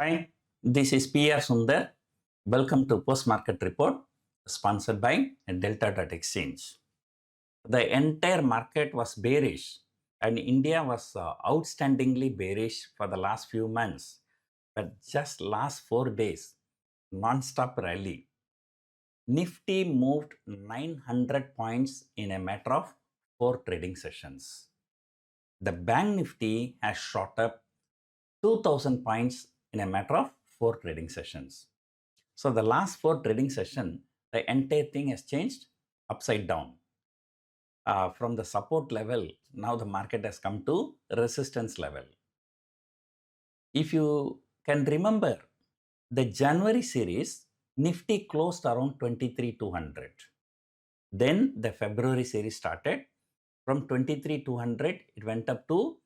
Hi, this is PR Sundar. Welcome to Post Market Report, sponsored by Delta.exchange. The entire market was bearish, and India was outstandingly bearish for the last few months. But just last 4 days, non-stop rally. Nifty moved 900 points in a matter of 4 trading sessions. The Bank Nifty has shot up 2000 points in a matter of 4 trading sessions. So the last 4 trading session, the entire thing has changed upside down. From the support level, now the market has come to resistance level. If you can remember, the January series, Nifty closed around 23,200. Then the February series started. From 23,200, it went up to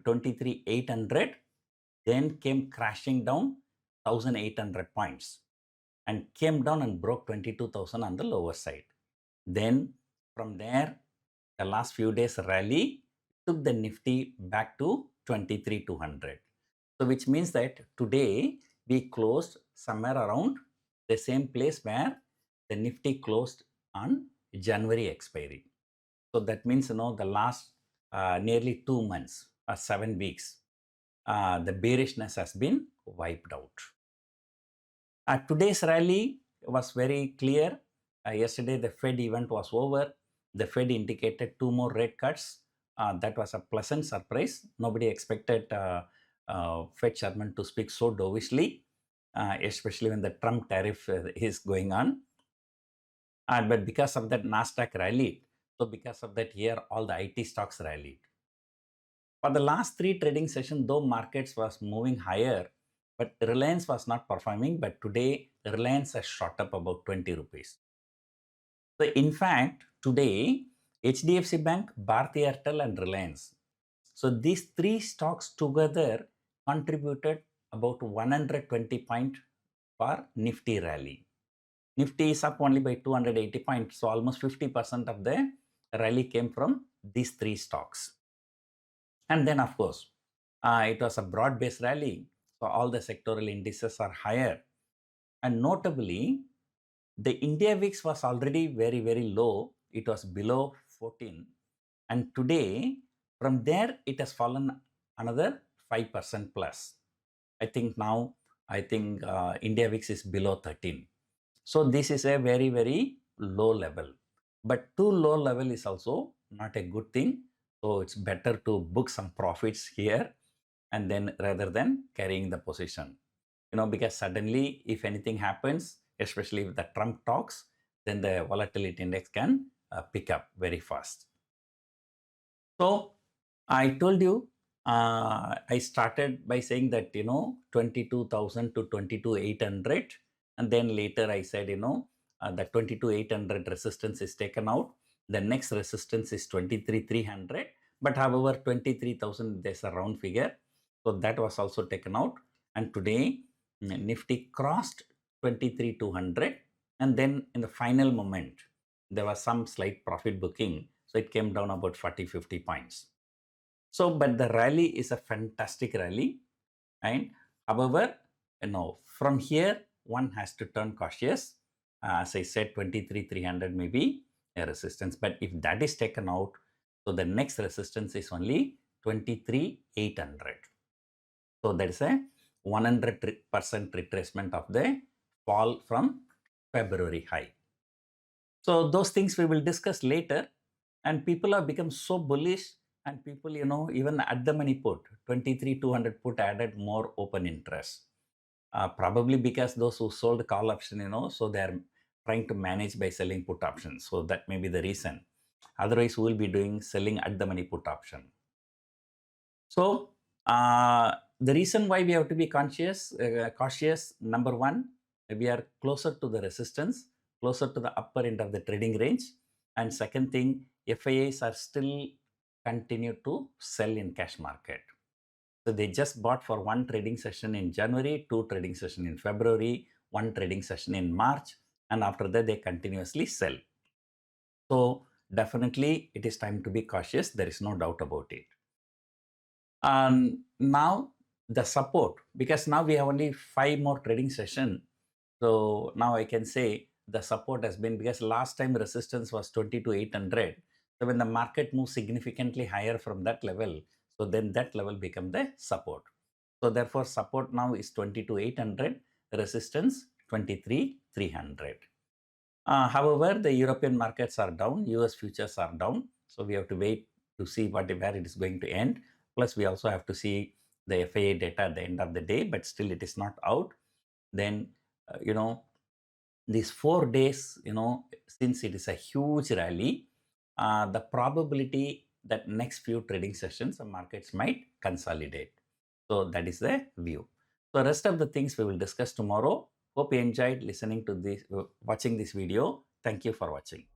23,800. Then came crashing down 1,800 points and came down and broke 22,000 on the lower side. Then from there, the last few days rally took the Nifty back to 23,200. So which means that today we closed somewhere around the same place where the Nifty closed on January expiry. So that means, the last nearly 2 months or 7 weeks, the bearishness has been wiped out. Today's rally was very clear. Yesterday, the Fed event was over. The Fed indicated 2 more rate cuts. That was a pleasant surprise. Nobody expected Fed chairman to speak so dovishly, especially when the Trump tariff is going on. But because of that, Nasdaq rallied. So because of that, here all the IT stocks rallied. For the last 3 trading sessions, though markets was moving higher, but Reliance was not performing. But today, Reliance has shot up about 20 rupees. So in fact, today, HDFC Bank, Bharti Airtel and Reliance. So these 3 stocks together contributed about 120 points for Nifty rally. Nifty is up only by 280 points. So almost 50% of the rally came from these 3 stocks. And then, of course, it was a broad-based rally. So all the sectoral indices are higher. And notably, the India VIX was already very, very low. It was below 14. And today, from there, it has fallen another 5% plus. I think now, India VIX is below 13. So this is a very, very low level. But too low level is also not a good thing. So it's better to book some profits here and then rather than carrying the position. Because suddenly if anything happens, especially with the Trump talks, then the volatility index can pick up very fast. So I told you, I started by saying that, 22,000 to 22,800. And then later I said, the 22,800 resistance is taken out. The next resistance is 23,300. But however, 23,000, there's a round figure. So that was also taken out. And today, Nifty crossed 23,200. And then in the final moment, there was some slight profit booking. So it came down about 40-50 points. So, but the rally is a fantastic rally. And however, from here, one has to turn cautious. As I said, 23,300 may be a resistance. But if that is taken out, so the next resistance is only 23,800. So that is a 100% retracement of the fall from February high. So those things we will discuss later. And people have become so bullish, and people, even at the money put, 23,200 put added more open interest. Probably because those who sold the call option, so they are trying to manage by selling put options. So that may be the reason. Otherwise, we will be doing selling at the money put option. So the reason why we have to be cautious, number one, we are closer to the resistance, closer to the upper end of the trading range. And second thing, FIIs are still continue to sell in cash market. So they just bought for 1 trading session in January, 2 trading session in February, 1 trading session in March, and after that they continuously sell. So definitely it is time to be cautious. There is no doubt about it. Now the support, because now we have only 5 more trading session. So now I can say the support has been, because last time resistance was 22,800. So when the market moves significantly higher from that level, so then that level become the support. So therefore support now is 22,800, resistance 23,300. However, the European markets are down, US futures are down. So we have to wait to see where it is going to end. Plus, we also have to see the FII data at the end of the day, but still it is not out. Then, these 4 days, since it is a huge rally, the probability that next few trading sessions the markets might consolidate. So that is the view. So rest of the things we will discuss tomorrow. Hope you enjoyed listening to this, watching this video. Thank you for watching.